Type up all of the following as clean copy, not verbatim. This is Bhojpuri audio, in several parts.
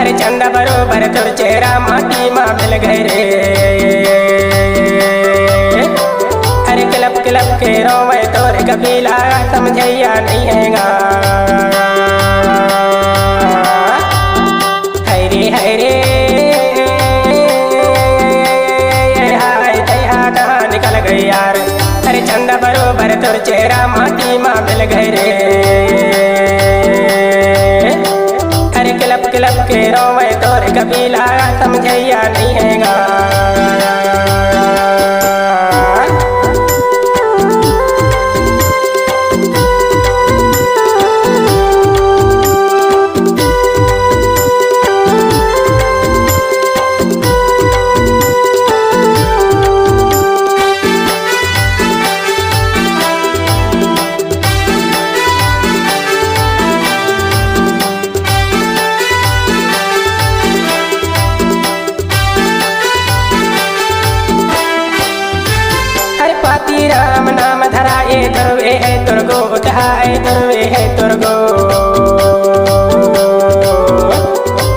अरे चंदा बरोबर तोर चेहरा माटी माँ मिल गए रे। अरे किलप किलप के रोवे तोर कबीला समझैया नहीं हैगा। हरे हरे हाय दया कहाँ निकल गई यार। अरे चंदा बरोबर तोर चेहरा माटी माँ मिल गए रे। अरे किलप किलप के रोवे तोर कबीला समझैया नहीं हैगा। राम नाम धराए धरवे है तुर्गो उठाए धरवे है तुर्गो।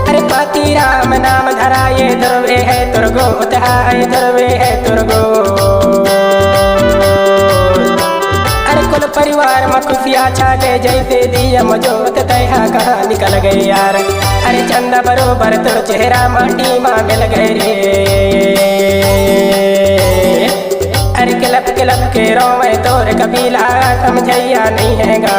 अरे पाती राम नाम धराए धरवे है तुर्गो उठाए धरवे है तुर्गो। अरे कुल परिवार में खुशियाँ छाटे जैसे दिया मजोत दया कहाँ निकल गए यार। अरे चंदा बरोबर तुर चेहरा माटी माँ मिल गए रे। अरे किलप किलप के रोवे तोर कबीला समझैया नहीं हैगा।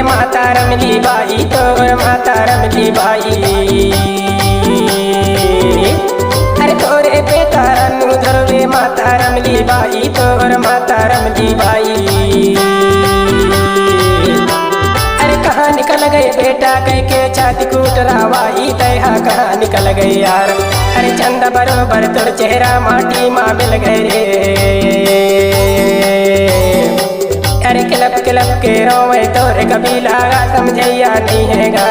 माता रमली बाई तोर माता रमली बाई। अरे तोरे बेटा रनु धरवे माता रमली बाई तोर माता रमली बाई। अरे कहाँ निकल गए बेटा कह के छाती कूट रावाई दया कहाँ निकल गए यार। अरे चंदा बरोबर तोर चेहरा माटी माँ मिल गए रे। अरे किलप किलप के रोवे तोरे कबीला समझैया नहीं हैगा।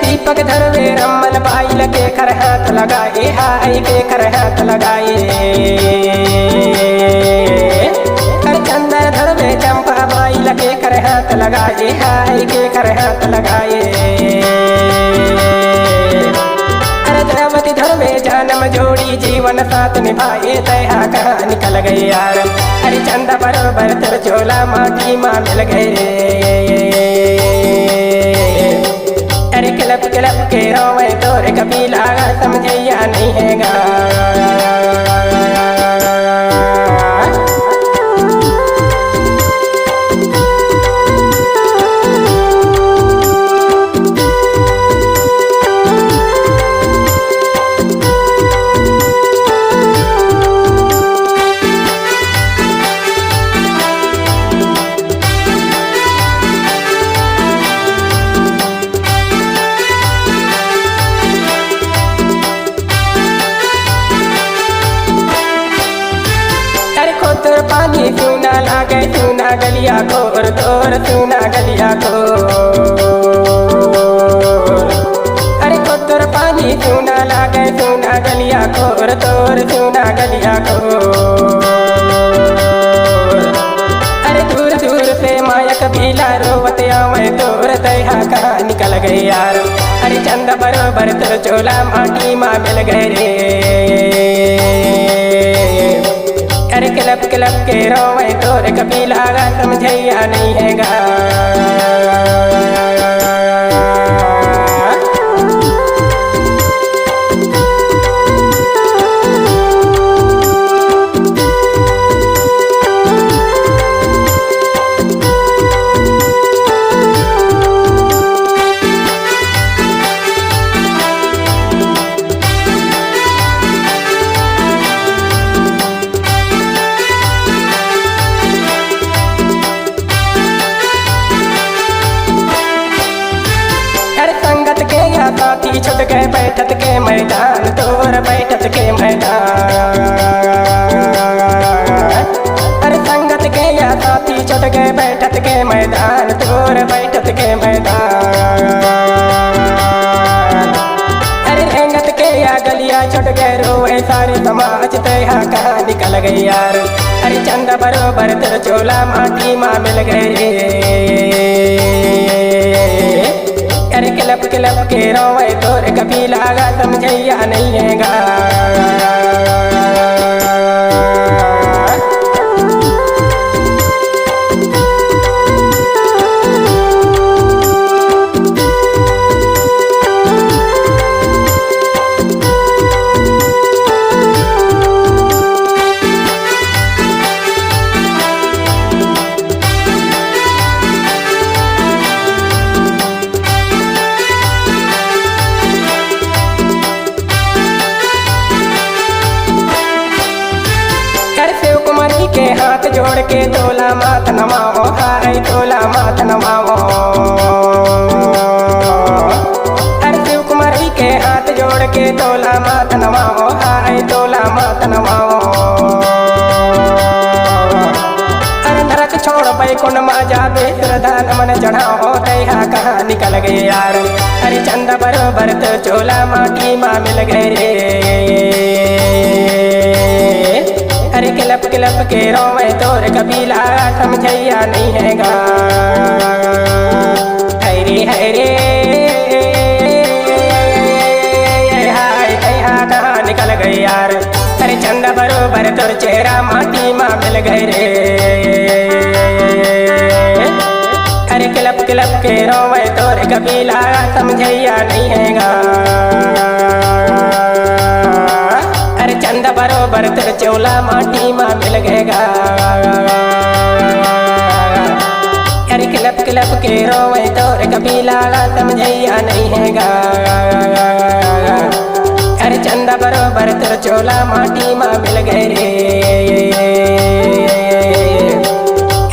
दीपक धरवे रमल बाई लगे कर हाथ लगाए हाय के कर हाथ लगाए। कर चंदर धरवे चंपा बाई लगे कर हाथ लगाए हाय के कर हाथ लगाए। अरे द्रौपदी धरवे जन्म जोड़ी जीवन साथ निभाए दया कहाँ निकल गए यार। अरे चंदा बरोबर तेर झोला माटी माँ मिल गए रे। अरे किलप किलप के रोवे तोरे कबीला समझैया नहीं हैगा। पानी चूना लागे चूना गलिया को और तोर चूना गलिया को। अरे को तोर पानी चूना लागे चूना गलिया को और तोर चूना गलिया को। अरे दूर दूर से माया कबीला रोवत आवे तोर दया कहाँ निकल गए यार। अरे चंदा बरोबर तोर चोला माटी माँ मिल गए रे। अरे किलप किलप के रोवे तोर कबीला गा समझैया नहीं है गा। साथी छुट गए बैठत के मैदान तोर बैठत के मैदान। अरे संगत के या साथी छुट गए बैठत के मैदान तोर बैठत के मैदान। अरे रेंगत के या गलिया छुट गए रोए सारे समाज तैहा कहाँ निकल गई यार। अरे चंदा बरोबर तेरे चोला माटी माँ मिल गए। अरे किलप किलप के रोवे तोर कबीला गा समझैया नहीं है गा। के हाथ जोड़ के तोला माथ नमाओ हाय तोला माथ नमाओ। हर शिव कुमारी के हाथ जोड़ के तोला माथ नमाओ हाय तोला माथ नमाओ। हर नरक छोड़ बैकुंठ मा जाबे श्रद्धा नमन चढ़ाओ तैहा कहाँ निकल गए यार। हरे चंदा बरोबर तो चोला माटी माँ मिल गए रे। अरे किलप किलप के रोवे तोर कबीला समझैया नहीं है गा। हरे हरे हाय तैहा कहाँ निकल गए यार। अरे चंदा बरोबर तोर चेहरा माटी माँ मिल गए रे। अरे किलप किलप के रोवे तोर कबीला समझैया नहीं है गा। अरे चंदा बरोबर तेरे चोला माटी माँ मिल गएगा। अरे किलप किलप के रोवे तोर कबीला समझैया नहीं है गा। अरे चंदा बरोबर तेरे चोला माटी माँ मिल गए रे।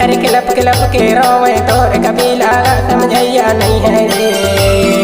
अरे किलप किलप के रोवे तोर कबीला समझैया नहीं है रे।